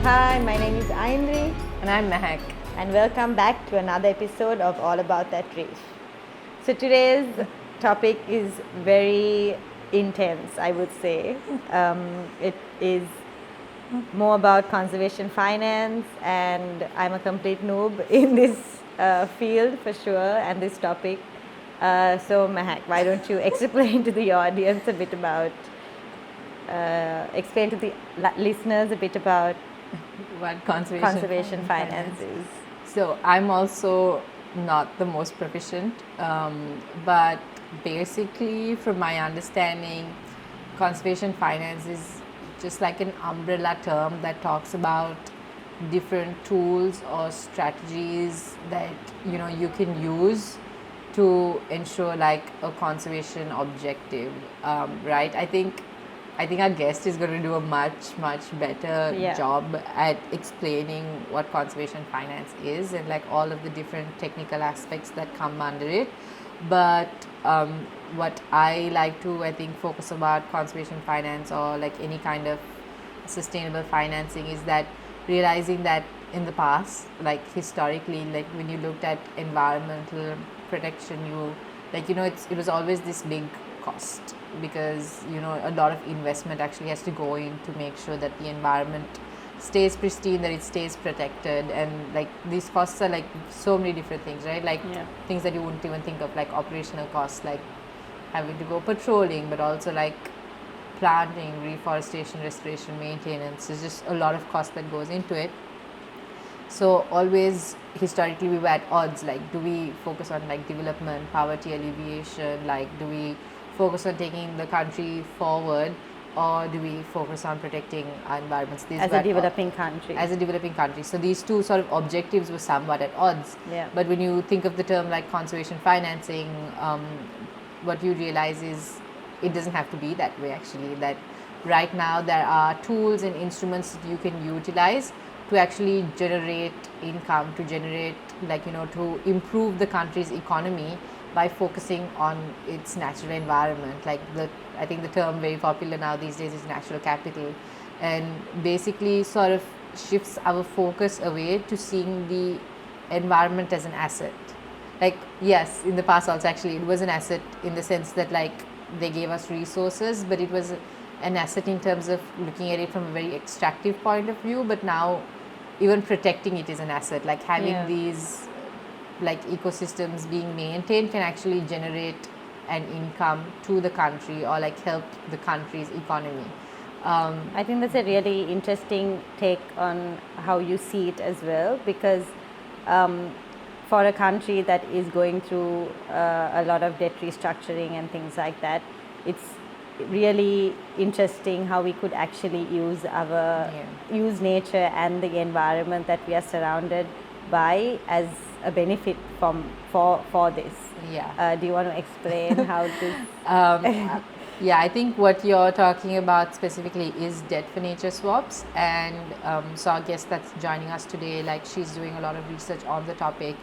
Hi, my name is Aindri And I'm Mehak. and welcome back to another episode of All About That Reef. So today's topic is very intense, I would say. It is more about conservation finance, and I'm a complete noob in this field for sure and this topic. So Mehak, why don't you explain to the audience a bit about, explain to the listeners a bit about What conservation finance is. So I'm also not the most proficient, but basically, from my understanding, conservation finance is just like an umbrella term that talks about different tools or strategies that you can use to ensure like a conservation objective, right? I think our guest is going to do a much better job at explaining what conservation finance is and like all of the different technical aspects that come under it. But what I like to, I think, focus about conservation finance or like any kind of sustainable financing is that realizing that in the past, like historically, like when you looked at environmental protection, it was always this big cost, because a lot of investment actually has to go in to make sure that the environment stays pristine, that it stays protected, and like these costs are like so many different things, right? Like things that you wouldn't even think of, like operational costs, like having to go patrolling, but also like planting, reforestation, restoration, maintenance. There's just a lot of cost that goes into it. So always historically we were at odds, like do we focus on like development, poverty alleviation, like do we focus on taking the country forward, or do we focus on protecting our environments? As a developing country. So these two sort of objectives were somewhat at odds. But when you think of the term like conservation financing, what you realize is it doesn't have to be that way actually. That right now there are tools and instruments that you can utilize to actually generate income, to generate to improve the country's economy by focusing on its natural environment. I think the term very popular now these days is natural capital, and basically sort of shifts our focus away to seeing the environment as an asset. Like yes, in the past also actually it was an asset in the sense that like they gave us resources, but it was an asset in terms of looking at it from a very extractive point of view. But now even protecting it is an asset, like having these like ecosystems being maintained can actually generate an income to the country or like help the country's economy. I think that's a really interesting take on how you see it as well, because for a country that is going through a lot of debt restructuring and things like that, it's really interesting how we could actually use nature and the environment that we are surrounded by as a benefit for this. Do you want to explain how this? I think what you're talking about specifically is debt for nature swaps, and so our guest that's joining us today, like she's doing a lot of research on the topic.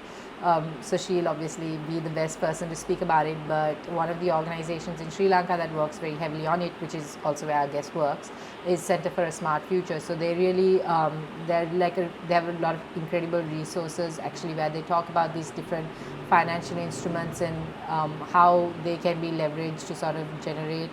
So she'll obviously be the best person to speak about it, but one of the organizations in Sri Lanka that works very heavily on it, which is also where our guest works, is Center for a Smart Future. So they really, they have a lot of incredible resources actually, where they talk about these different financial instruments and how they can be leveraged to sort of generate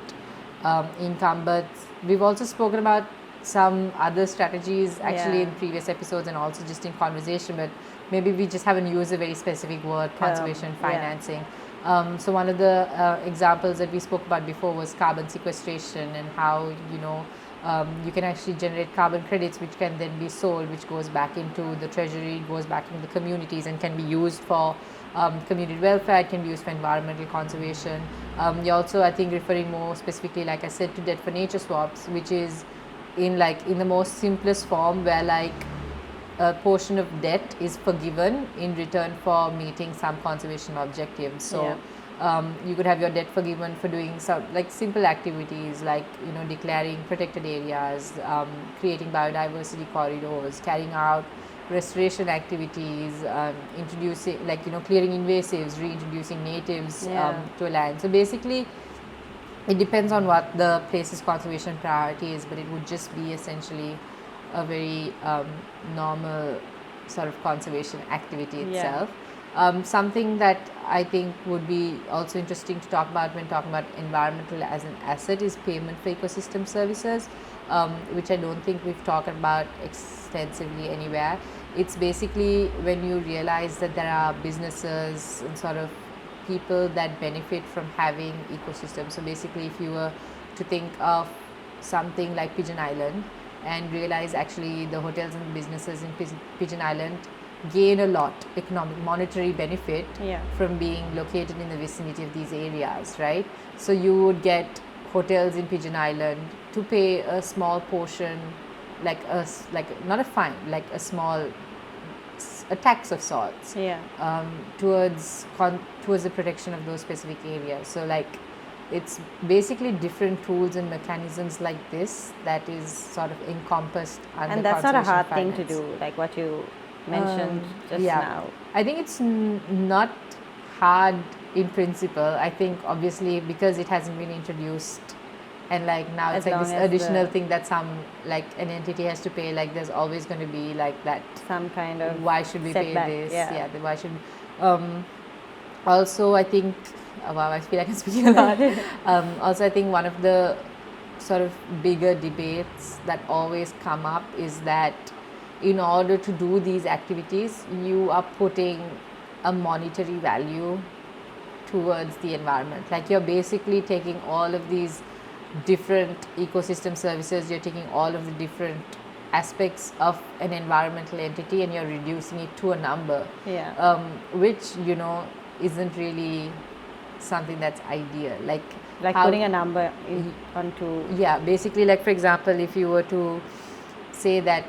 income. But we've also spoken about some other strategies actually in previous episodes and also just in conversation, but maybe we just haven't used a very specific word, conservation financing. So one of the examples that we spoke about before was carbon sequestration, and how you can actually generate carbon credits which can then be sold, which goes back into the treasury, goes back into the communities, and can be used for community welfare, it can be used for environmental conservation. You're also, I think, referring more specifically, like I said, to debt for nature swaps, which is in the most simplest form, where like a portion of debt is forgiven in return for meeting some conservation objectives. So you could have your debt forgiven for doing some like simple activities, like declaring protected areas, creating biodiversity corridors, carrying out restoration activities, introducing clearing invasives, reintroducing natives to a land. So basically it depends on what the place's conservation priority is, but it would just be essentially a very normal sort of conservation activity Yeah. itself. Something that I think would be also interesting to talk about when talking about environmental as an asset is payment for ecosystem services, which I don't think we've talked about extensively anywhere. It's basically when you realize that there are businesses and sort of people that benefit from having ecosystems. So basically, if you were to think of something like Pigeon Island and realize actually the hotels and businesses in Pigeon Island gain a lot economic monetary benefit Yeah. from being located in the vicinity of these areas, right? So you would get hotels in Pigeon Island to pay a small portion, like not a fine, like a small a tax of sorts, Yeah. towards the protection of those specific areas. So like it's basically different tools and mechanisms like this that is sort of encompassed under And that's not a hard conservation thing to finance. do, like what you mentioned just Yeah. now. I think it's not hard in principle. I think obviously because it hasn't been introduced and like now As it's like long this as additional the- thing that some like an entity has to pay, like there's always going to be like that, Some kind of why should we setback, pay this, yeah. why should also I think wow, I feel like I'm speaking a lot. Also I think one of the sort of bigger debates that always come up is that in order to do these activities you are putting a monetary value towards the environment. Like you're basically taking all of these different ecosystem services, you're taking all of the different aspects of an environmental entity and you're reducing it to a number, Yeah. which isn't really something that's ideal. Like how- Putting a number onto. yeah, basically like for example if you were to say that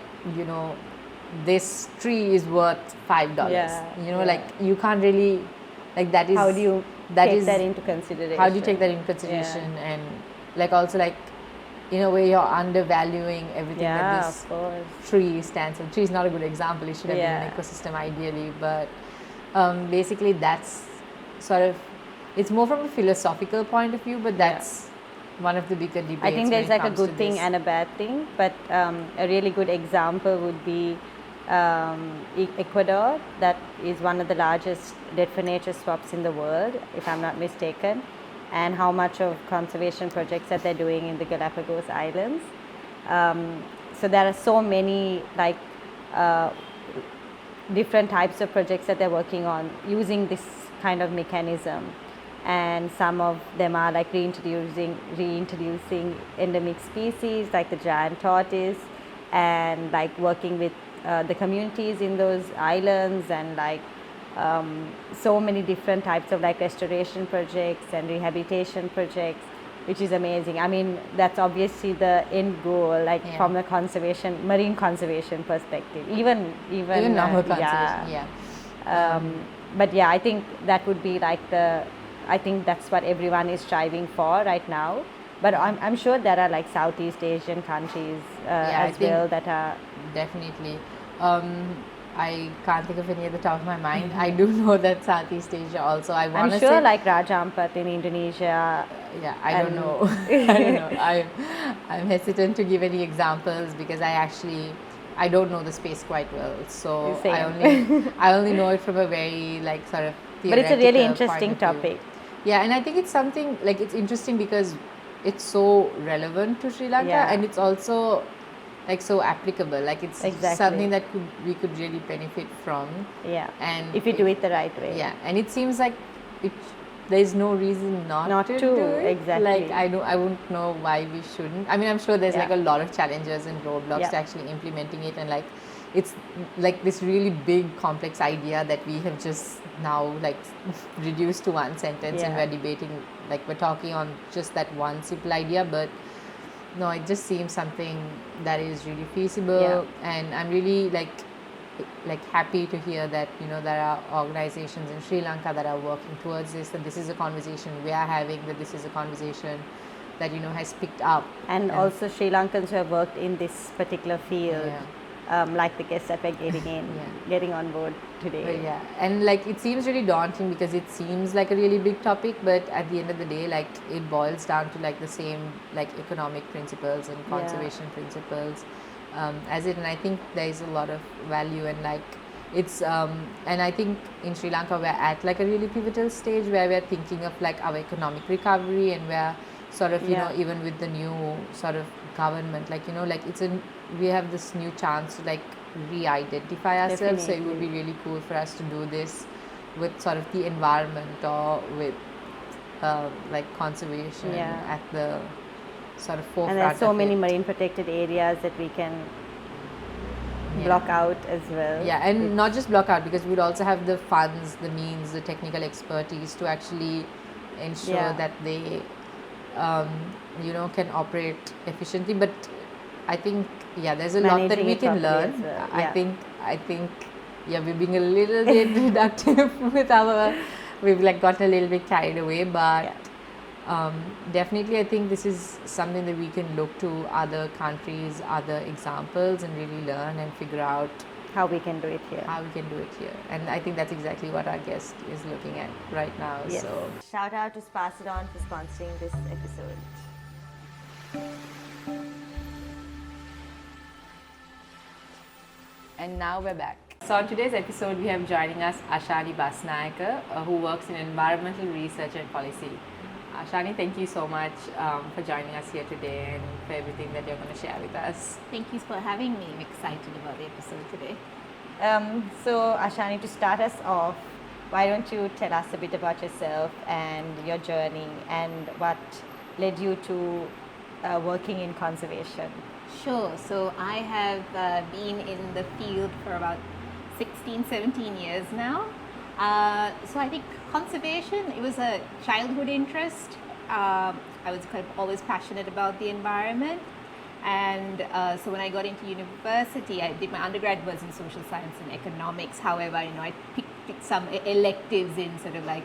this tree is worth $5, Yeah, like you can't really, like that is How do you that take is that into consideration? how do you take that into consideration? And like also like in a way you're undervaluing everything that Yeah, this of course. tree stands for. Tree is not a good example, it should have been an Yeah. ecosystem ideally, but basically that's sort of, it's more from a philosophical point of view, but that's one of the bigger debates. I think when there's it like a comes to good thing this. and a bad thing, but a really good example would be Ecuador, that is one of the largest dead for nature swaps in the world, if I'm not mistaken, and how much of conservation projects that they're doing in the Galapagos Islands. So there are so many different types of projects that they're working on using this kind of mechanism, and some of them are like reintroducing endemic species like the giant tortoise, and like working with the communities in those islands, and like so many different types of like restoration projects and rehabilitation projects, which is amazing. I mean, that's obviously the end goal, like from the marine conservation perspective, even normal conservation. But yeah, I think that would be like I think that's what everyone is striving for right now. But I'm sure there are like Southeast Asian countries as well that are definitely. I can't think of any at the top of my mind. I do know that Southeast Asia also. I'm sure like Raja Ampat in Indonesia. I don't know. I don't know. I'm hesitant to give any examples because I don't know the space quite well. So I only know it from a very like sort of theoretical. But it's a really interesting topic. Yeah, and I think it's something like it's interesting because it's so relevant to Sri Lanka, and it's also like so applicable. Like it's something that we could really benefit from. Yeah. And if you do it the right way. Yeah, and it seems like there's no reason not to do it. Exactly. Like I wouldn't know why we shouldn't. I mean, I'm sure there's like a lot of challenges and roadblocks to actually implementing it, and like it's like this really big complex idea that we have just now like reduced to one sentence, and we're debating, like we're talking on just that one simple idea, but no, it just seems something that is really feasible. And I'm really like happy to hear that there are organizations in Sri Lanka that are working towards this, that this is a conversation we are having, that this is a conversation that has picked up, and also Sri Lankans who have worked in this particular field, like the guests that we're getting on board today. But and like it seems really daunting because it seems like a really big topic, but at the end of the day, like it boils down to like the same like economic principles and conservation principles, as it, and I think there is a lot of value, and like it's and I think in Sri Lanka we're at like a really pivotal stage where we're thinking of like our economic recovery, and we're sort of even with the new sort of government, like like we have this new chance to like re-identify ourselves. So it would be really cool for us to do this with sort of the environment, or with like conservation at the sort of forefront. And there's so many marine protected areas that we can block out as well. Yeah, and not just block out, because we'd also have the funds, the means, the technical expertise to actually ensure that they can operate efficiently. But I think there's a lot that we can learn. Well. I think we're being a little bit reductive with we've like gotten a little bit carried away, but definitely I think this is something that we can look to other countries, other examples, and really learn and figure out how we can do it here. And I think that's exactly what our guest is looking at right now. Yes. So shout out to Pass It On for sponsoring this episode. And now we're back. So on today's episode, we have joining us Ashani Basnayake, who works in environmental research and policy. Ashani, thank you so much for joining us here today and for everything that you're going to share with us. Thank you for having me. I'm excited about the episode today. So Ashani, to start us off, why don't you tell us a bit about yourself and your journey and what led you to working in conservation? Sure. So I have been in the field for about 16, 17 years now. So I think conservation, it was a childhood interest. I was kind of always passionate about the environment. And so when I got into university, I did my undergrad was in social science and economics. However, I picked some electives in sort of like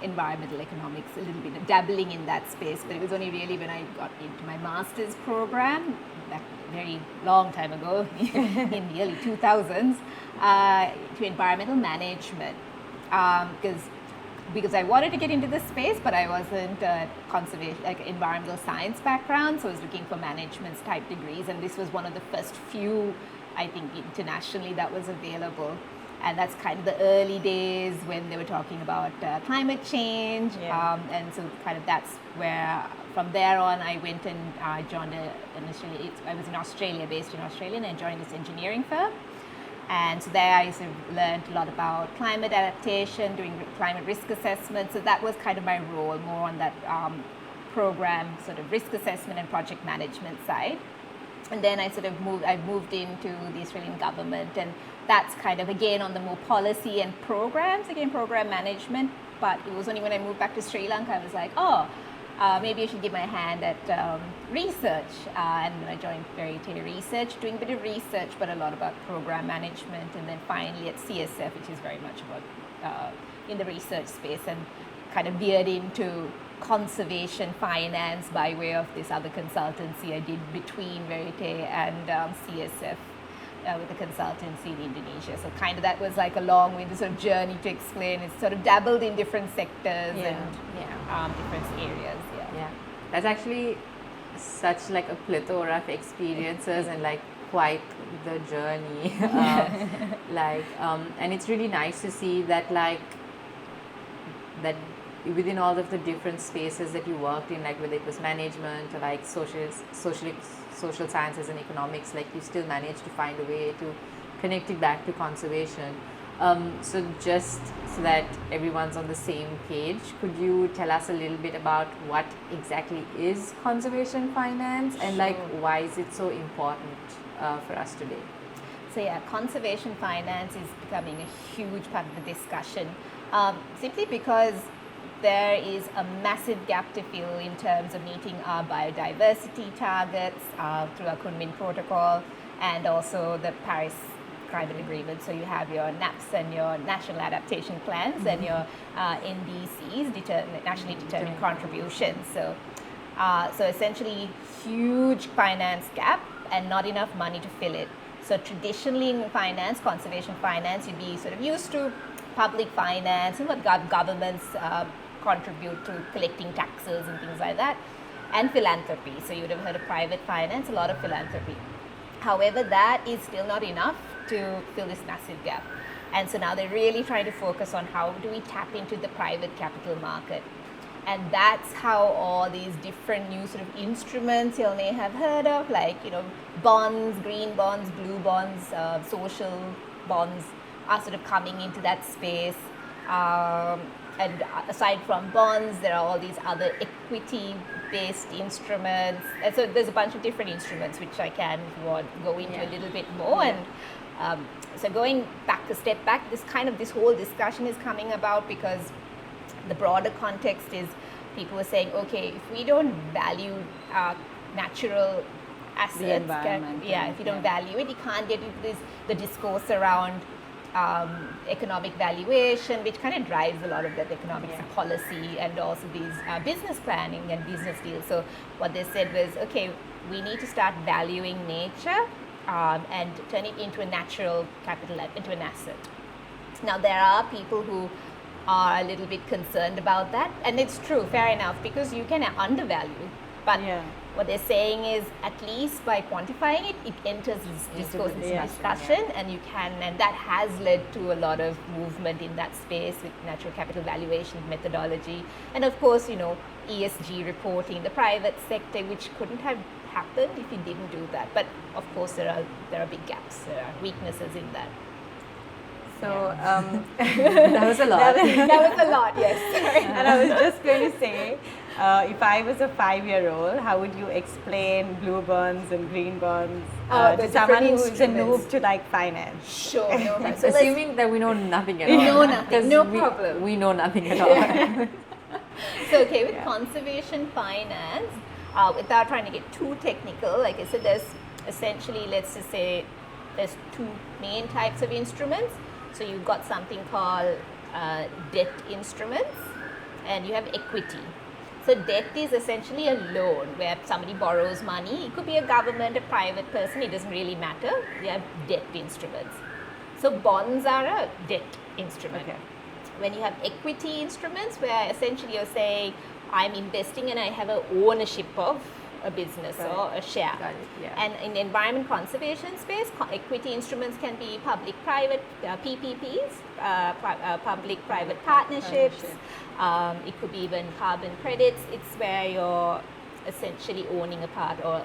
environmental economics, a little bit dabbling in that space. But it was only really when I got into my master's program, back a very long time ago, in the early 2000s, to environmental management. Because I wanted to get into this space, but I wasn't conservation, like environmental science background, so I was looking for management type degrees, and this was one of the first few, I think, internationally that was available. And that's kind of the early days when they were talking about climate change, and so kind of that's where, from there on, I went and joined I was in Australia, based in Australia, and I joined this engineering firm. And so there I sort of learned a lot about climate adaptation, doing climate risk assessment. So that was kind of my role, more on that program sort of risk assessment and project management side. And then I moved into the Australian government, and that's kind of again on the more policy and programs, again program management. But it was only when I moved back to Sri Lanka I was like, maybe I should give my hand at research, and I joined Verite Research, doing a bit of research, but a lot about program management, and then finally at CSF, which is very much about in the research space, and kind of veered into conservation finance by way of this other consultancy I did between Verite and CSF. With the consultancy in Indonesia. So kind of that was like a long way, the sort of journey to explain. It's sort of dabbled in different sectors and different areas. Yeah, that's actually such like a plethora of experiences and like quite the journey. And it's really nice to see that that within all of the different spaces that you worked in, like whether it was management or like social sciences and economics, like you still managed to find a way to connect it back to conservation. So just so that everyone's on the same page, could you tell us a little bit about what exactly is conservation finance and like why is it so important for us today? So conservation finance is becoming a huge part of the discussion, simply because there is a massive gap to fill in terms of meeting our biodiversity targets through our Kunming Protocol and also the Paris Climate Agreement. So you have your NAPs and your National Adaptation Plans and your NDCs, nationally determined contributions. So essentially huge finance gap and not enough money to fill it. So traditionally in finance, conservation finance, you'd be sort of used to public finance and what governments contribute to collecting taxes and things like that, and philanthropy. So you would have heard of private finance, a lot of philanthropy. However, that is still not enough to fill this massive gap. And so now they're really trying to focus on how do we tap into the private capital market. And that's how all these different new sort of instruments you may have heard of, like, bonds, green bonds, blue bonds, social bonds are sort of coming into that space. And aside from bonds, there are all these other equity-based instruments. And so there's a bunch of different instruments which I can go into a little bit more. Yeah. And so going back a step back, this whole discussion is coming about because the broader context is people are saying, okay, if we don't value natural assets, The environment, if you don't value it, you can't get into the discourse around economic valuation, which kind of drives a lot of that economic policy and also these business planning and business deals. So what they said was, okay, we need to start valuing nature and turn it into a natural capital, into an asset. Now there are people who are a little bit concerned about that, and it's true, fair enough, because you can undervalue, but what they're saying is at least by quantifying it, it enters this discourse, this discussion, and and that has led to a lot of movement in that space with natural capital valuation methodology, and of course, ESG reporting, the private sector, which couldn't have happened if you didn't do that. But of course, there are big gaps, there are weaknesses in that. So that was a lot. That was a lot, yes. And I was just going to say, if I was a 5-year-old, how would you explain blue bonds and green bonds to someone who's a noob to finance? Sure. No, so assuming that we know nothing at all. We know nothing, no problem. We know nothing at all. So with conservation finance, without trying to get too technical, like I said, there's essentially, let's just say, there's two main types of instruments. So you've got something called debt instruments, and you have equity. So debt is essentially a loan where somebody borrows money. It could be a government, a private person, it doesn't really matter. We have debt instruments. So bonds are a debt instrument. Okay. When you have equity instruments, where essentially you're saying, I'm investing and I have an ownership of a business or a share. Got it, yeah. And in the environment conservation space, equity instruments can be public-private PPPs, public-private partnerships. It could be even carbon credits. It's where you're essentially owning a part or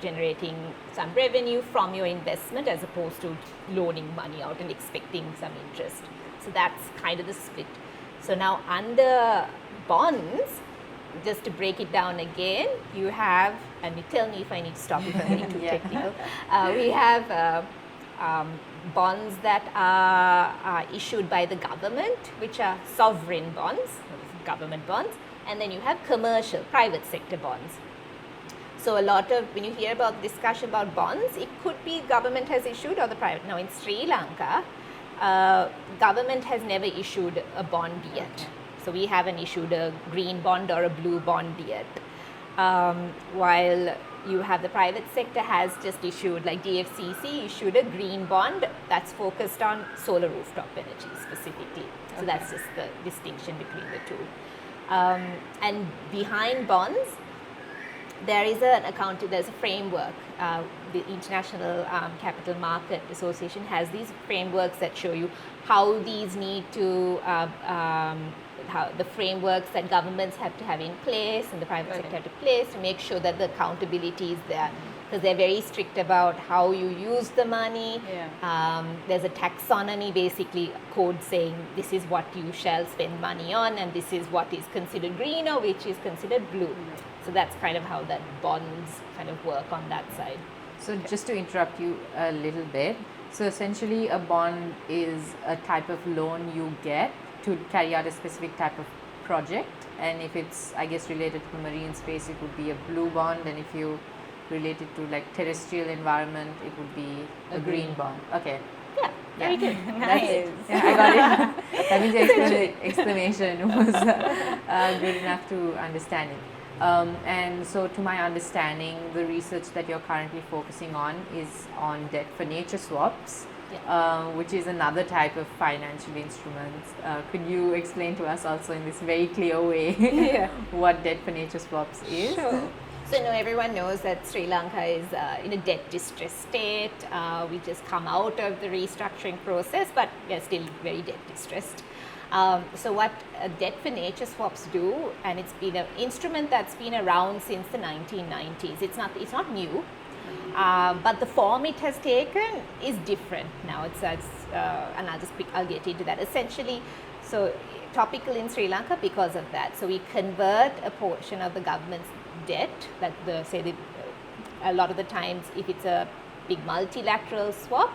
generating some revenue from your investment as opposed to loaning money out and expecting some interest. So that's kind of the split. So now under bonds, just to break it down again, you have, and you tell me if I need to stop if I'm getting too technical. We have bonds that are issued by the government, which are sovereign bonds, government bonds, and then you have commercial, private sector bonds. So a lot of, when you hear about discussion about bonds, it could be government has issued or the private. Now in Sri Lanka, government has never issued a bond yet. Okay. So we haven't issued a green bond or a blue bond yet. While you have the private sector has just issued, like DFCC issued a green bond that's focused on solar rooftop energy specifically. So that's just the distinction between the two. And behind bonds, there is there's a framework. The International Capital Market Association has these frameworks that show you how these need to how the frameworks that governments have to have in place and the private sector have to place to make sure that the accountability is there, because they're very strict about how you use the money. There's a taxonomy, basically code saying this is what you shall spend money on and this is what is considered green or which is considered blue. So that's kind of how that bonds kind of work on that side. So just to interrupt you a little bit, so essentially a bond is a type of loan you get to carry out a specific type of project, and if it's, I guess, related to the marine space, it would be a blue bond, and if you relate it to like terrestrial environment, it would be a green bond. Okay. Yeah, very good. Nice. Yeah, I got it. That means the explanation was good enough to understand it. And so to my understanding, the research that you're currently focusing on is on debt for nature swaps, which is another type of financial instruments. Could you explain to us also in this very clear way what debt for nature swaps is? Sure. So everyone knows that Sri Lanka is in a debt distress state. We just come out of the restructuring process, but we're still very debt distressed. So what debt for nature swaps do, and it's been an instrument that's been around since the 1990s. It's not new, but the form it has taken is different now. And I'll get into that. Essentially, so topical in Sri Lanka because of that. So we convert a portion of the government's debt, like a lot of the times if it's a big multilateral swap,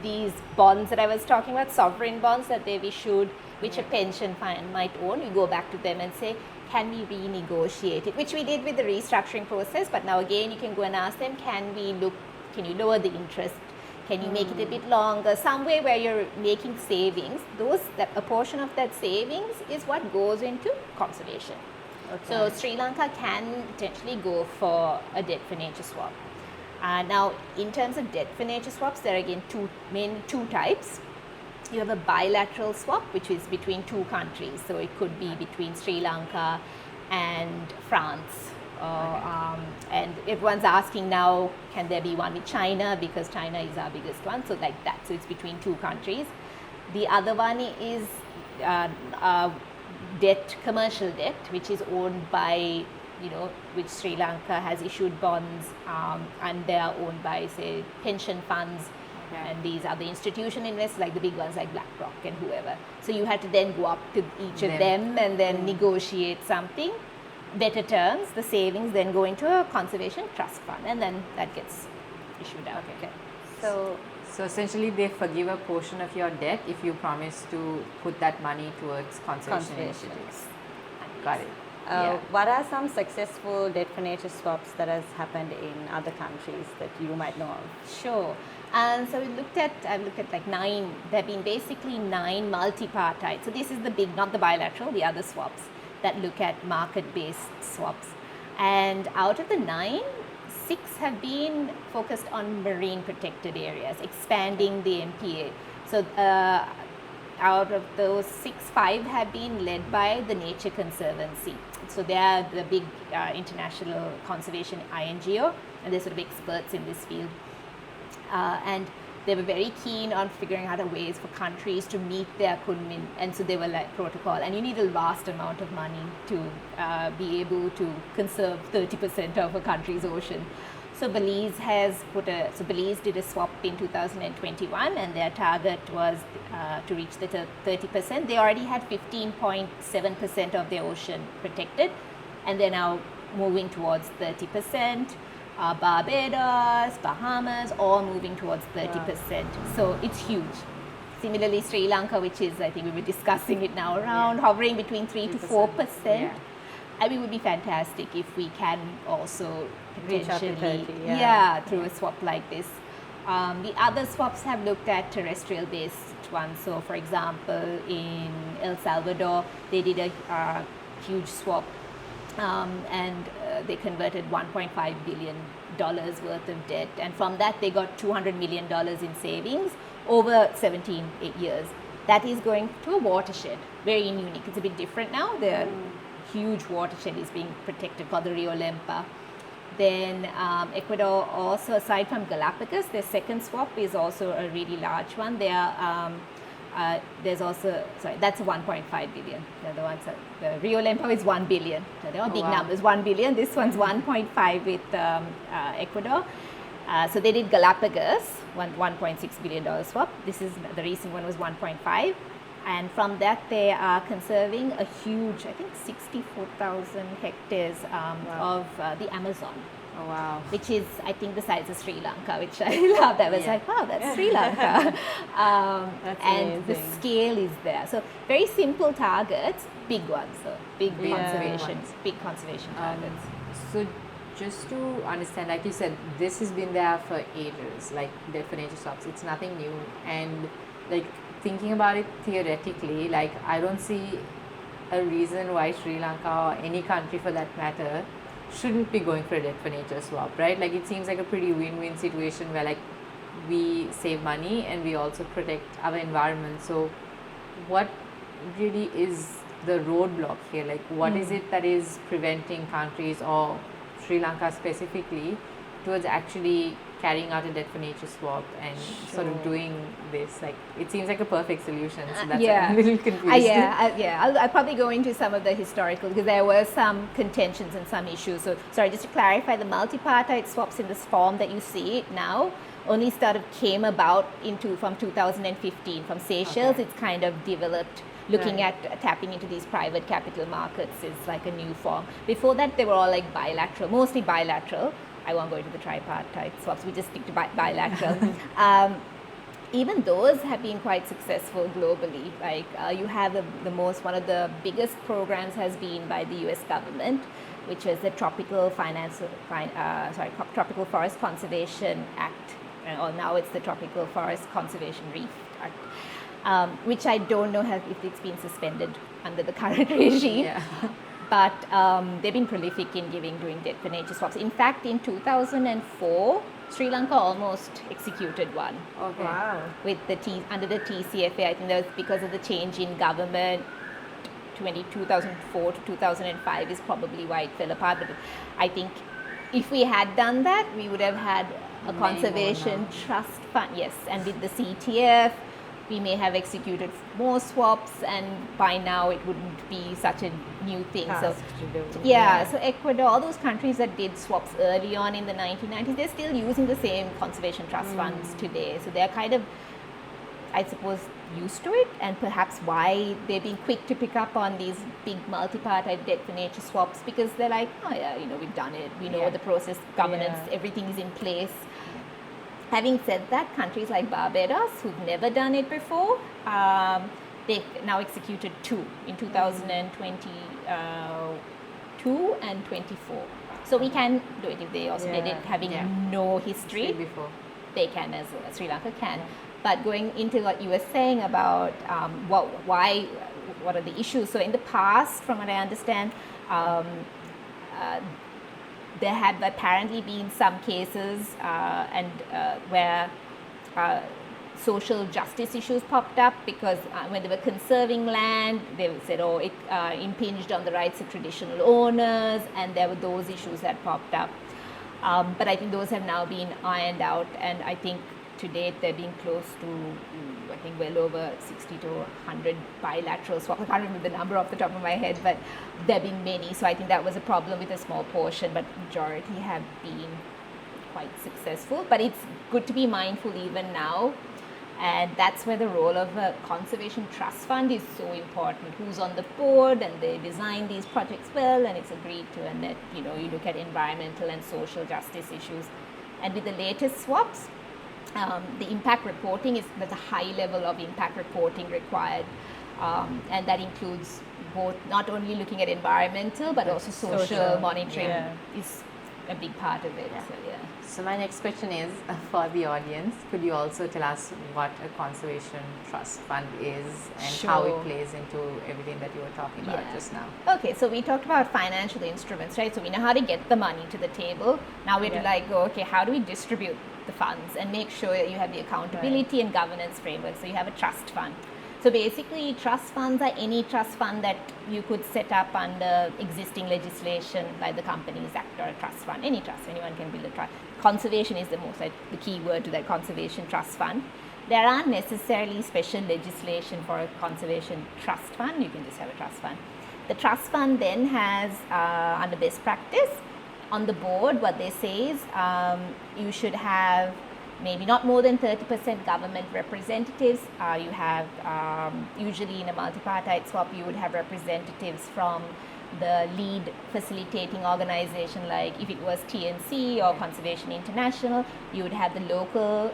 these bonds that I was talking about, sovereign bonds that they've issued, which a pension fund might own, we go back to them and say, can we renegotiate it? Which we did with the restructuring process, but now again you can go and ask them, can you lower the interest? Can you make it a bit longer? Some way where you're making savings, a portion of that savings is what goes into conservation. Okay. So Sri Lanka can potentially go for a debt for nature swap. Now, in terms of debt for nature swaps, there are again two types. You have a bilateral swap, which is between two countries. So it could be between Sri Lanka and France. And everyone's asking now, can there be one with China? Because China is our biggest one. So like that. So it's between two countries. The other one is commercial debt, which is owned by, which Sri Lanka has issued bonds, and they are owned by, say, pension funds. Okay. And these are the institutional investors, like the big ones like BlackRock and whoever. So you had to then go up to each of them and then negotiate something, better terms, the savings then go into a conservation trust fund, and then that gets issued out. Okay. So essentially they forgive a portion of your debt if you promise to put that money towards conservation initiatives. Got it. What are some successful debt for nature swaps that has happened in other countries that you might know of? Sure. And so I've looked at like 9, there have been basically 9 multipartite. So this is the big, not the bilateral, the other swaps that look at market-based swaps. And out of the 9, 6 have been focused on marine protected areas, expanding the MPA. So out of those 6, 5 have been led by the Nature Conservancy. So they are the big international conservation INGO, and they're sort of experts in this field. And they were very keen on figuring out ways for countries to meet their Kunmin, and so they were like protocol. And you need a vast amount of money to be able to conserve 30% of a country's ocean. So Belize did a swap in 2021, and their target was to reach the 30%. They already had 15.7% of their ocean protected, and they're now moving towards 30%. Barbados, Bahamas, all moving towards 30%. Wow. So it's huge. Similarly, Sri Lanka, which is, I think we were discussing it now, around hovering between 3 to 4%. Yeah. I mean, it would be fantastic if we can also potentially, through a swap like this. The other swaps have looked at terrestrial-based ones. So, for example, in El Salvador, they did a huge swap, and they converted $1.5 billion worth of debt, and from that they got $200 million in savings over 17 years. That is going to a watershed, very unique. It's a bit different now. The huge watershed is being protected called the Rio Lempa. Then Ecuador also, aside from Galapagos, their second swap is also a really large one. They are there's also, that's 1.5 billion. The other ones, the Rio Lempa is 1 billion. So they are big numbers, 1 billion. This one's 1.5 with Ecuador. So they did Galapagos, $1.6 billion swap. This is, the recent one was 1.5. And from that, they are conserving a huge, I think 64,000 hectares of the Amazon. Oh, wow. Which is, I think, the size of Sri Lanka, which I love. I was like, wow, that's Sri Lanka. That's and amazing. the scale is there. So very simple targets, big ones. So big conservation targets. So just to understand, like you said, this has been there for ages, like debt for nature swaps. It's nothing new. And like thinking about it theoretically, like I don't see a reason why Sri Lanka or any country for that matter shouldn't be going for a debt for nature swap, right? Like it seems like a pretty win-win situation where like we save money and we also protect our environment. So what really is the roadblock here? Like what is it that is preventing countries or Sri Lanka specifically towards actually carrying out a debt for nature swap and sort of doing this? Like, it seems like a perfect solution, so that's Yeah. I'm a little confused. I'll probably go into some of the historical, because there were some contentions and some issues. So, sorry, just to clarify, the multipartite swaps in this form that you see now only came about from 2015. From Seychelles, Okay. it's kind of developed. Looking Right. at tapping into these private capital markets is like a new form. Before that, they were all like bilateral, mostly bilateral. I won't go into the tripartite swaps, we just stick to bilateral. Even those have been quite successful globally. Like you have one of the biggest programs has been by the US government, which is the Tropical Forest Conservation Act, or now it's the Tropical Forest Conservation Reef Act. Which I don't know if it's been suspended under the current regime. Yeah. But they've been prolific in doing debt for nature swaps. In fact, in 2004, Sri Lanka almost executed one. Okay. Wow. With under the TCFA. I think that was because of the change in government. 2004 to 2005 is probably why it fell apart. But I think if we had done that, we would have had a Many conservation more now. trust fund. Yes, and with the CTF, we may have executed more swaps, and by now it wouldn't be such a new thing. Task to do. So Ecuador, all those countries that did swaps early on in the 1990s, they're still using the same conservation trust funds today. So they're kind of, I suppose, used to it, and perhaps why they've been quick to pick up on these big multipartite debt for nature swaps, because they're like, oh yeah, we've done it. We know Yeah. the process, governance, Yeah. everything is in place. Having said that, countries like Barbados, who've never done it before, they've now executed two in 2022 and 24. So we can do it if they also did it, having no history. Before. They can, as Sri Lanka can. But going into what you were saying about what are the issues? So in the past, from what I understand, there had apparently been some cases where social justice issues popped up, because when they were conserving land, they said, oh, it impinged on the rights of traditional owners, and there were those issues that popped up. But I think those have now been ironed out, and I think to date they've been close to, I think, well over 60 to 100 bilateral swaps. I can't remember the number off the top of my head, but there have been many. So I think that was a problem with a small portion, but majority have been quite successful. But it's good to be mindful even now, and that's where the role of a conservation trust fund is so important. Who's on the board, and they design these projects well, and it's agreed to, and that you look at environmental and social justice issues. And with the latest swaps, the impact reporting there's a high level of impact reporting required, and that includes both not only looking at environmental but also social monitoring is a big part of it. So my next question is for the audience. Could you also tell us what a conservation trust fund is and how it plays into everything that you were talking about just now? Okay, so we talked about financial instruments, right? So we know how to get the money to the table. Now we have to go, okay, how do we distribute the funds and make sure you have the accountability and governance framework? So you have a trust fund. So basically, trust funds are any trust fund that you could set up under existing legislation by the Companies Act, or a trust fund. Any trust, anyone can build a trust. Conservation is the key word to that, conservation trust fund. There aren't necessarily special legislation for a conservation trust fund. You can just have a trust fund. The trust fund then has, under best practice, on the board, what they say is you should have maybe not more than 30% government representatives. You have, usually in a multipartite swap, you would have representatives from the lead facilitating organization, like if it was TNC or Conservation International, you would have the local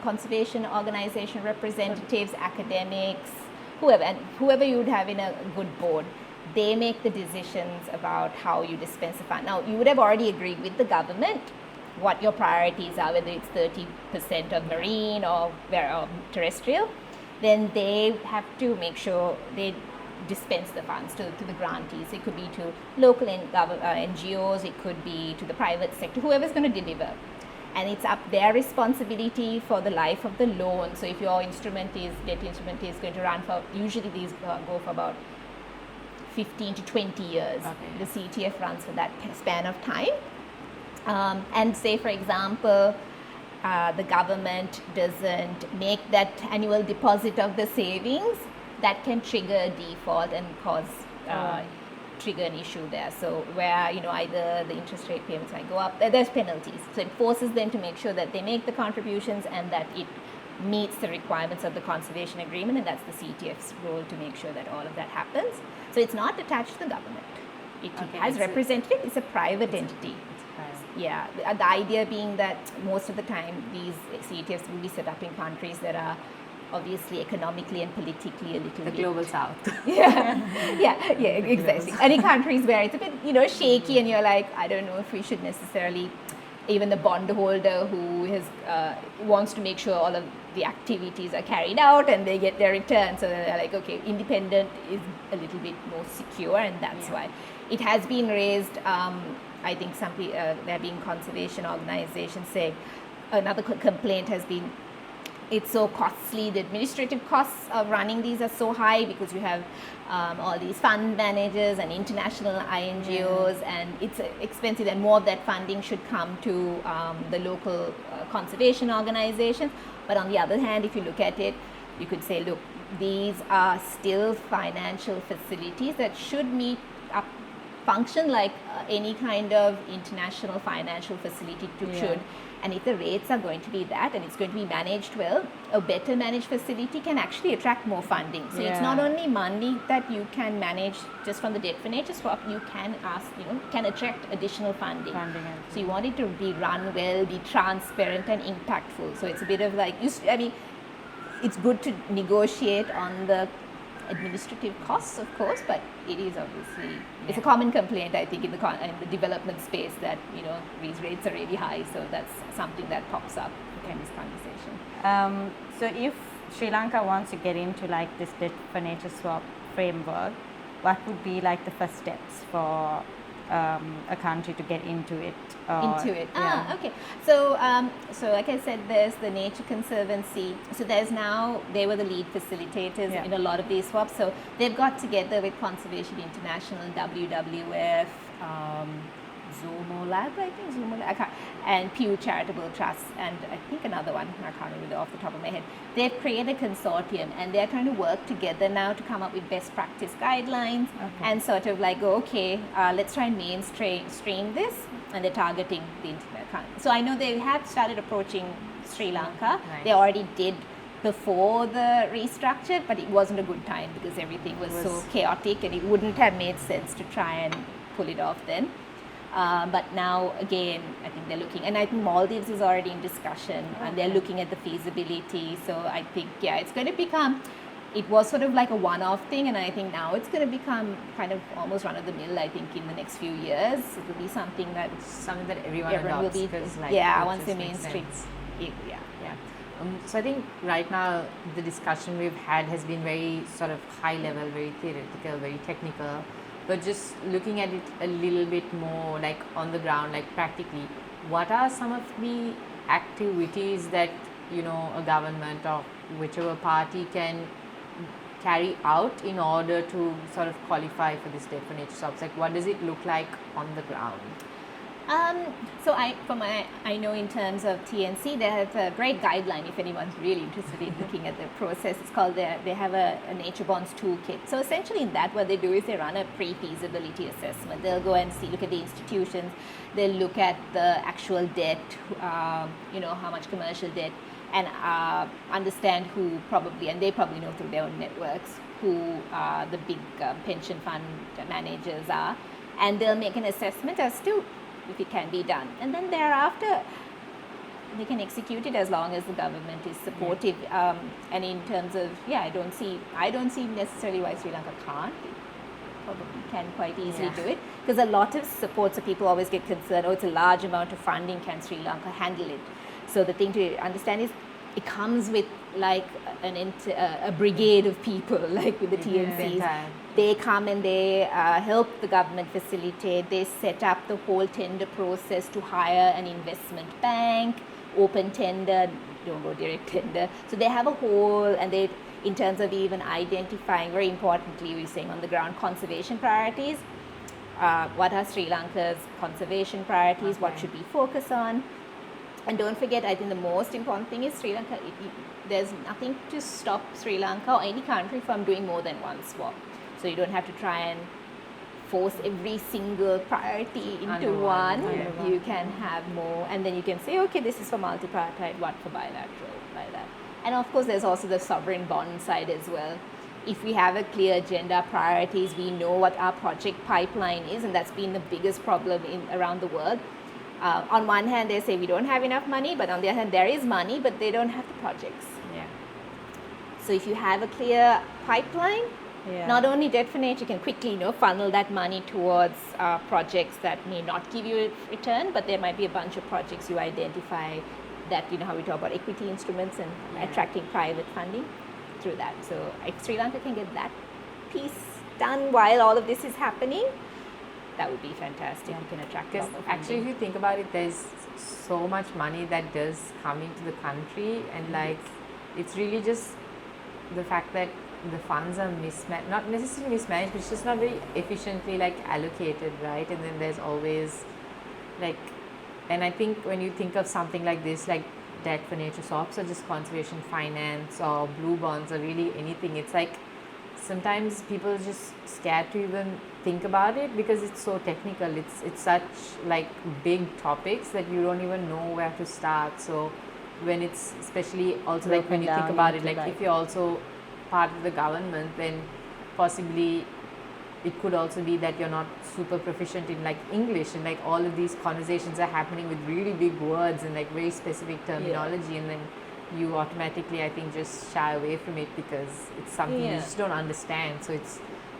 conservation organization representatives, academics, whoever you would have in a good board. They make the decisions about how you dispense the fund. Now, you would have already agreed with the government what your priorities are, whether it's 30% of marine or terrestrial. Then they have to make sure they dispense the funds to the grantees. It could be to local NGOs, it could be to the private sector, whoever's going to deliver. And it's up their responsibility for the life of the loan. So if your debt instrument is going to run for, usually these go for about 15 to 20 years. Okay. The CTF runs for that span of time. And say, for example, the government doesn't make that annual deposit of the savings, that can trigger default and cause trigger an issue there. So where either the interest rate payments might go up, there's penalties. So it forces them to make sure that they make the contributions and that it meets the requirements of the conservation agreement, and that's the CTF's role to make sure that all of that happens. So it's not attached to the government. It has representative. It's a private entity. Yeah, the idea being that most of the time these CTFs will be set up in countries that are obviously economically and politically a little bit... The global south. yeah, exactly. And in countries where it's a bit, shaky and you're like, I don't know if we should necessarily... Even the bondholder who wants to make sure all of the activities are carried out and they get their return. So they're like, okay, independent is a little bit more secure, and that's why. It has been raised, I think some people, there have been conservation organizations saying, another complaint has been, it's so costly, the administrative costs of running these are so high because you have all these fund managers and international INGOs, and it's expensive, and more of that funding should come to the local conservation organizations. But on the other hand, if you look at it, you could say, look, these are still financial facilities that should function like any kind of international financial facility should. And if the rates are going to be that and it's going to be managed well, a better managed facility can actually attract more funding. So it's not only money that you can manage just from the debt for nature swap, you can can attract additional funding. So you want it to be run well, be transparent and impactful. So it's a bit of like, it's good to negotiate on the administrative costs, of course, but it is obviously, it's a common complaint, I think, in the development space that, these rates are really high. So that's something that pops up in this conversation. So if Sri Lanka wants to get into like this debt for nature swap framework, what would be like the first steps for a country to get into it? Okay. So like I said, there's the Nature Conservancy. So they were the lead facilitators in a lot of these swaps. So they've got together with Conservation International, WWF, Zomo Lab, and Pew Charitable Trust, and I think another one, I can't remember off the top of my head. They've created a consortium, and they're trying to work together now to come up with best practice guidelines and sort of like go, let's try and mainstream this, and they're targeting the internet. So I know they have started approaching Sri Lanka. Nice. They already did before the restructure, but it wasn't a good time because everything was so chaotic, and it wouldn't have made sense to try and pull it off then. But now, again, I think they're looking, and I think Maldives is already in discussion, and they're looking at the feasibility. So I think, it's going to become, it was sort of like a one-off thing, and I think now it's going to become kind of almost run-of-the-mill, I think, in the next few years. It will be something that everyone adopts, will be, once they mainstream. So I think right now the discussion we've had has been very sort of high level, very theoretical, very technical. But just looking at it a little bit more like on the ground, like practically, what are some of the activities that, a government or whichever party can carry out in order to sort of qualify for this debt for nature swaps? Like, what does it look like on the ground? So I know in terms of TNC, they have a great guideline if anyone's really interested in looking at the process. It's called, they have a nature bonds toolkit. So essentially in that, what they do is they run a pre-feasibility assessment. They'll go and look at the institutions, they'll look at the actual debt, how much commercial debt, and understand who probably, and they probably know through their own networks, who the big pension fund managers are. And they'll make an assessment as to if it can be done, and then thereafter they can execute it as long as the government is supportive. And in terms of I don't see necessarily why Sri Lanka can't. It probably can quite easily do it, because a lot of support. So people always get concerned, it's a large amount of funding, can Sri Lanka handle it? So the thing to understand is it comes with like a brigade of people, like with the TNCs. They come and they help the government facilitate. They set up the whole tender process to hire an investment bank, open tender, don't go direct tender. So they have a whole, and they, in terms of even identifying, very importantly, we're saying on the ground, conservation priorities. what are Sri Lanka's conservation priorities, what should we focus on. And don't forget, I think the most important thing is Sri Lanka, there's nothing to stop Sri Lanka or any country from doing more than one swap. So you don't have to try and force every single priority into one. You can have more, and then you can say, okay, this is for multi-priority, what for bilateral, like that. And of course, there's also the sovereign bond side as well. If we have a clear agenda, priorities, we know what our project pipeline is, and that's been the biggest problem around the world. On one hand, they say we don't have enough money, but on the other hand, there is money, but they don't have the projects. Yeah. So if you have a clear pipeline, not only debt finance, you can quickly funnel that money towards projects that may not give you a return, but there might be a bunch of projects you identify that, how we talk about equity instruments and attracting private funding through that. So if Sri Lanka can get that piece done while all of this is happening, that would be fantastic. You can attract because actually, if you think about it, there's so much money that does come into the country, and like it's really just the fact that the funds are mismanaged, not necessarily mismanaged, but it's just not very efficiently allocated, right? And then there's always and I think when you think of something like this, like debt for nature swaps or just conservation finance or blue bonds or really anything, it's like sometimes people are just scared to even think about it because it's so technical. It's such big topics that you don't even know where to start. So when it's especially also when you think about it, if you're also part of the government, then possibly it could also be that you're not super proficient in English, and all of these conversations are happening with really big words and very specific terminology, and then you automatically, I think, just shy away from it because it's something you just don't understand. So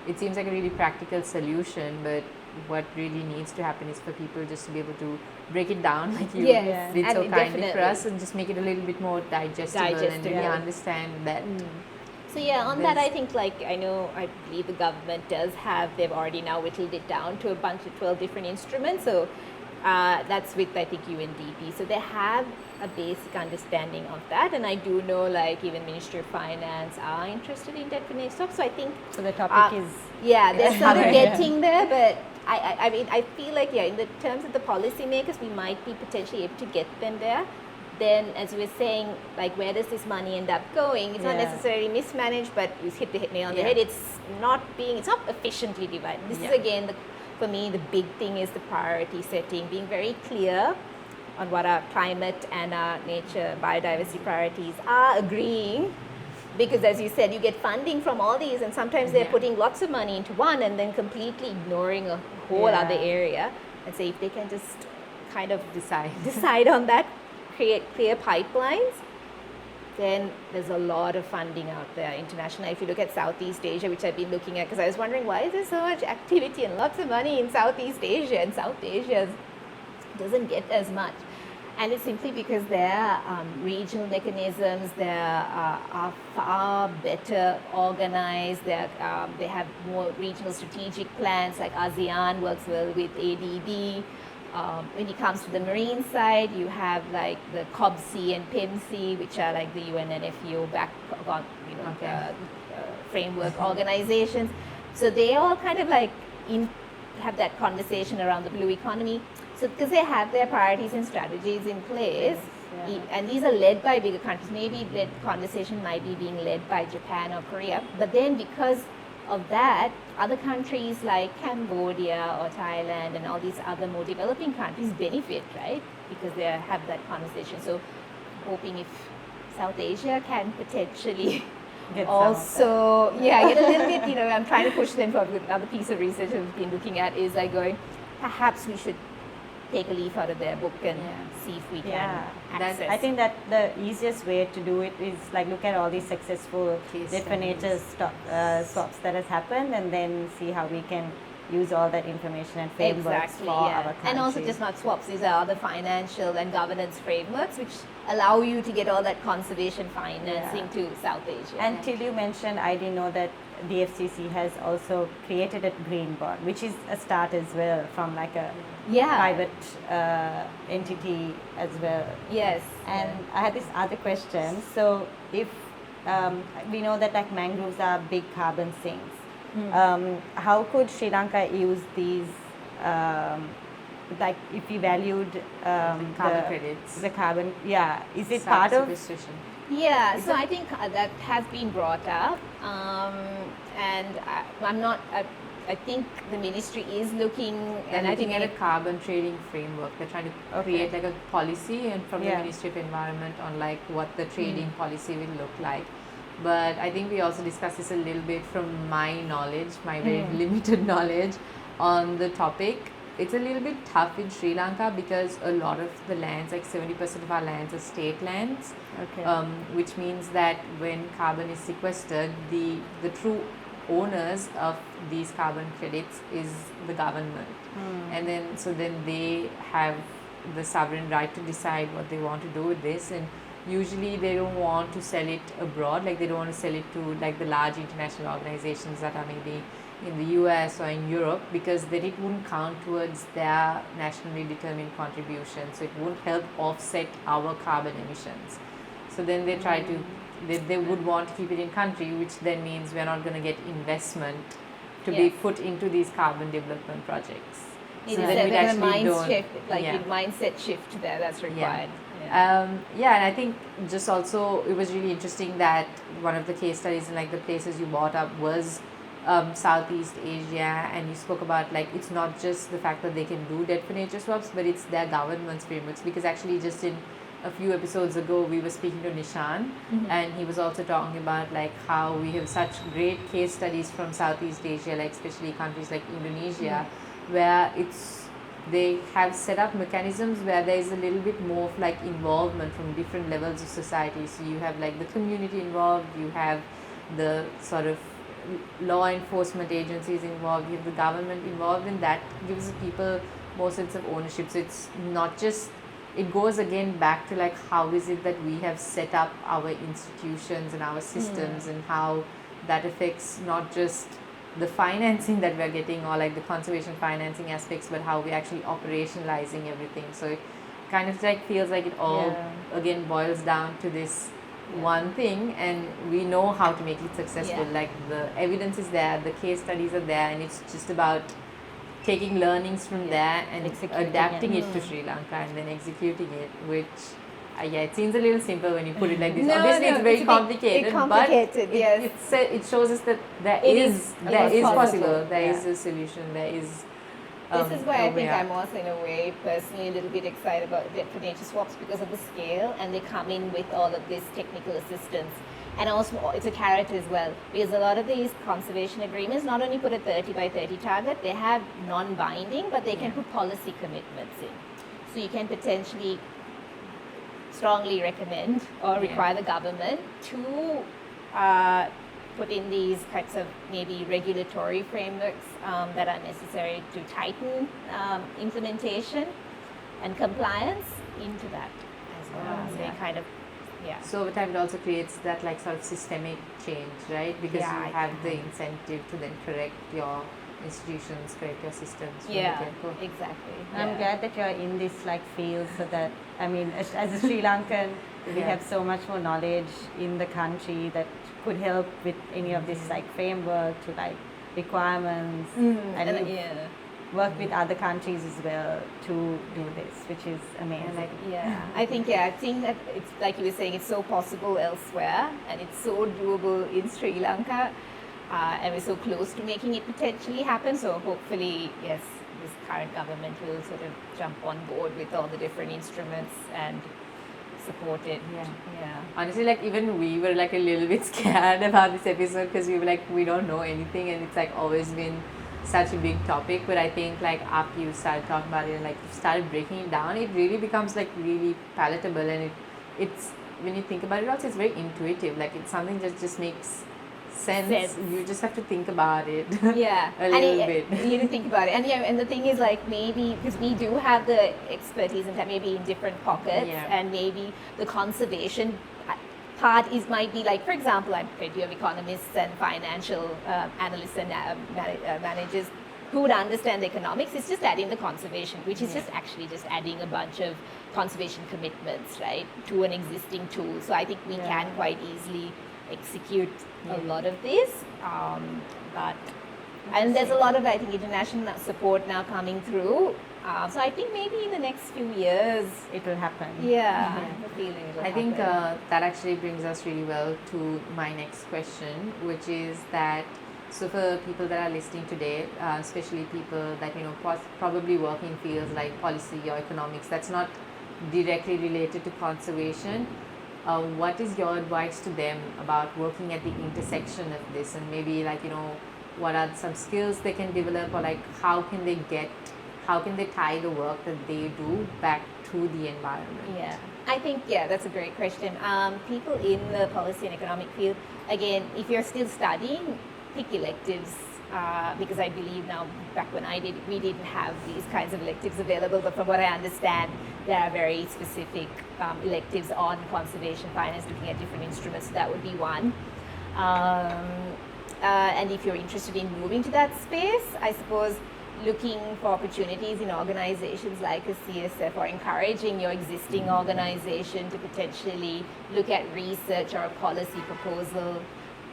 it seems like a really practical solution, but what really needs to happen is for people just to be able to break it down like you did so kindly for us, and just make it a little bit more digestible. And really understand that. So on that, I think I believe the government does have, they've already now whittled it down to a bunch of 12 different instruments. So that's with, I think, UNDP. So they have a basic understanding of that. And I do know even Ministry of Finance are interested in debt finance stuff. So I think... So the topic is... they're sort of getting there. But I mean, I feel in the terms of the policymakers, we might be potentially able to get them there. Then, as you were saying, where does this money end up going? It's not necessarily mismanaged, but you hit the nail on the head. It's not efficiently divided. This is again, for me, the big thing is the priority setting, being very clear on what our climate and our nature, biodiversity priorities are, agreeing. Because as you said, you get funding from all these, and sometimes they're putting lots of money into one and then completely ignoring a whole other area. And say if they can just kind of decide on that, create clear pipelines, then there's a lot of funding out there internationally. If you look at Southeast Asia, which I've been looking at, because I was wondering why is there so much activity and lots of money in Southeast Asia, and South Asia doesn't get as much. And it's simply because their regional mechanisms, they are far better organized. They have more regional strategic plans, like ASEAN works well with ADB. When it comes to the marine side, you have the COBC and PIMC, which are the UNNFU framework organizations. So they all kind of have that conversation around the blue economy. So because they have their priorities and strategies in place, and these are led by bigger countries. Maybe that conversation might be being led by Japan or Korea, but then because of that, other countries like Cambodia or Thailand and all these other more developing countries benefit, right? Because they have that conversation. So hoping if South Asia can potentially get a little bit, I'm trying to push them for another piece of research I've been looking at is going, perhaps we should take a leaf out of their book and see if we can access. I think that the easiest way to do it is look at all these successful debt for nature swaps that has happened, and then see how we can use all that information and frameworks for our country. And also just not swaps, these are other financial and governance frameworks which allow you to get all that conservation financing to South Asia. And till you mentioned, I didn't know that the FCC has also created a green bond, which is a start as well from a private entity as well. Yes. And I had this other question. So if we know that mangroves are big carbon sinks, how could Sri Lanka use these like if we valued Carbon credits. the carbon, is it Sub- part of? sequestration. Yeah, so I think that has been brought up, and I think the ministry is looking, And I looking think at a carbon trading framework. They're trying to create like a policy and from the Ministry of Environment on like what the trading policy will look like. But I think we also discussed this a little bit from my knowledge, my very limited knowledge on the topic. It's a little bit tough in Sri Lanka because a lot of the lands, like 70% of our lands are state lands, which means that when carbon is sequestered, the true owners of these carbon credits is the government. And then they have the sovereign right to decide what they want to do with this, and usually they don't want to sell it abroad, like they don't want to sell it to like the large international organizations that are maybe in the US or in Europe, because then it wouldn't count towards their nationally determined contribution, so it won't help offset our carbon emissions. So then they try to they would want to keep it in country, which then means we're not going to get investment to be put into these carbon development projects. it So is then we'd a actually don't- mindset shift there that's required. And I think just also it was really interesting that one of the case studies and like the places you brought up was Southeast Asia, and you spoke about like it's not just the fact that they can do debt for nature swaps, but it's their government's frameworks, because actually just in a few episodes ago we were speaking to Nishan, and he was also talking about like how we have such great case studies from Southeast Asia, like especially countries like Indonesia, where they have set up mechanisms where there is a little bit more of like involvement from different levels of society. So you have like the community involved, you have the sort of law enforcement agencies involved, you have the government involved, and that gives the people more sense of ownership. So it's not just, it goes again back to like how is it that we have set up our institutions and our systems, and how that affects not just the financing that we're getting or like the conservation financing aspects, but how we're actually operationalizing everything. So it kind of like feels like it all again boils down to this one thing, and we know how to make it successful. Like the evidence is there, the case studies are there, and it's just about taking learnings from there and adapting it to Sri Lanka and then executing it, which it seems a little simple when you put it like this. Obviously it's very complicated, but it shows us that there is possible, there is a solution, there is this is why I think I'm also in a way personally a little bit excited about debt for nature swaps, because of the scale, and they come in with all of this technical assistance. And also it's a carrot as well, because a lot of these conservation agreements not only put a 30 by 30 target, they have non-binding, but they can put policy commitments in. So you can potentially strongly recommend or require the government to put in these types of maybe regulatory frameworks that are necessary to tighten implementation and compliance into that as well. So they kind of, So over time it also creates that like sort of systemic change, right? Because you have the incentive to then correct your institutions, correct your systems. Exactly. I'm glad that you're in this like field, so that I mean, as a Sri Lankan, we have so much more knowledge in the country that could help with any of this like framework to like requirements, and work with other countries as well to do this, which is amazing. I think that it's like you were saying, it's so possible elsewhere, and it's so doable in Sri Lanka. And we're so close to making it potentially happen. So hopefully, yes, this current government will sort of jump on board with all the different instruments and support it. Honestly, like even we were like a little bit scared about this episode, because we were like, we don't know anything, and it's like always been such a big topic. But I think like after you started talking about it and like you started breaking it down, it really becomes like really palatable, and it's when you think about it also, it's very intuitive. Like it's something that just makes sense. You just have to think about it a little bit. You need to think about it, and the thing is, like, maybe because we do have the expertise in that, maybe in different pockets, and maybe the conservation part might be like, for example, I'm plenty of economists and financial analysts and managers who would understand the economics. It's just adding the conservation, which is just actually just adding a bunch of conservation commitments, right, to an existing tool. So I think we can quite easily execute a lot of this, but And there's a lot of, I think, international support now coming through. So I think maybe in the next few years, It will happen. yeah, I have a feeling it will I think happen. that actually brings us really well to my next question, which is that, so for people that are listening today, especially people that probably work in fields like policy or economics that's not directly related to conservation, what is your advice to them about working at the intersection of this, and maybe what are some skills they can develop, or how can they tie the work that they do back to the environment? Yeah, I think, that's a great question. People in the policy and economic field, again, if you're still studying, pick electives, because I believe now, back when I did, we didn't have these kinds of electives available, but from what I understand, there are very specific electives on conservation finance, looking at different instruments. So that would be one. And if you're interested in moving to that space, I suppose looking for opportunities in organizations like a CSF, or encouraging your existing organization to potentially look at research or a policy proposal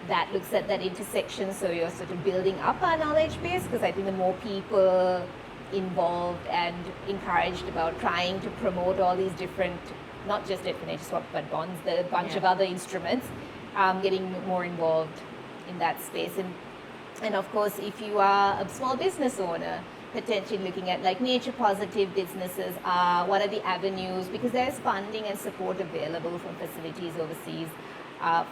that looks at that intersection. So you're sort of building up our knowledge base, because I think the more people involved and encouraged about trying to promote all these different, not just debt financial swap, but bonds, the bunch of other instruments, getting more involved in that space. And of course, if you are a small business owner, potentially looking at nature positive businesses, what are the avenues, because there's funding and support available from facilities overseas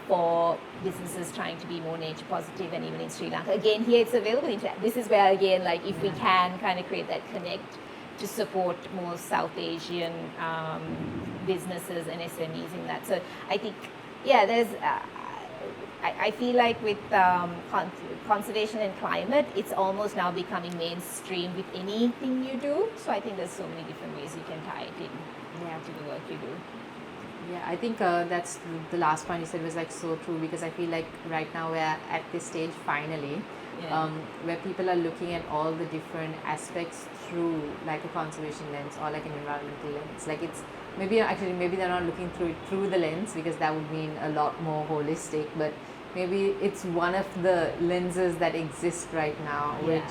for businesses trying to be more nature positive, and even in Sri Lanka. Again, here it's available. This is where, again, if we can kind of create that connect to support more South Asian businesses and SMEs in that. So I think, there's, I feel like with conservation and climate, it's almost now becoming mainstream with anything you do. So I think there's so many different ways you can tie it in to the work you do. Yeah, I think that's the last point you said was so true, because I feel like right now we're at this stage finally where people are looking at all the different aspects through a conservation lens or an environmental lens. It's maybe they're not looking through it through the lens, because that would mean a lot more holistic, but maybe it's one of the lenses that exist right now, which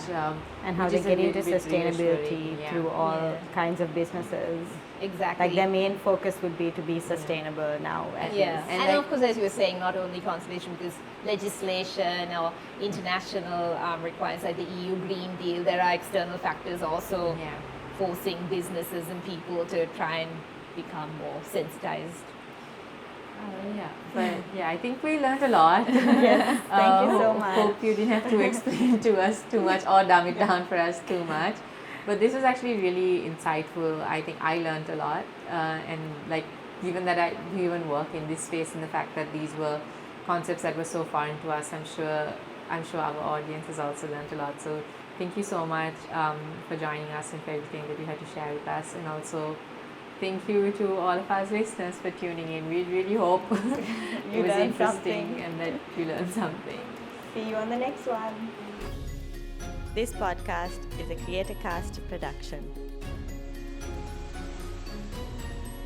and how they get into sustainability through all kinds of businesses. Exactly. Their main focus would be to be sustainable now. And of course, as you were saying, not only conservation, because legislation or international requirements like the EU Green Deal, there are external factors also forcing businesses and people to try and become more sensitized. But I think we learned a lot. Yes, thank you so much. Hope you didn't have to explain to us too much or dumb it down for us too much. But this was actually really insightful. I think I learned a lot, and given that we even work in this space, and the fact that these were concepts that were so foreign to us, I'm sure our audience has also learned a lot. So thank you so much for joining us and for everything that you had to share with us, and also thank you to all of our listeners for tuning in. We really hope it was interesting and that you learned something. See you on the next one. This podcast is a CreatorCast production.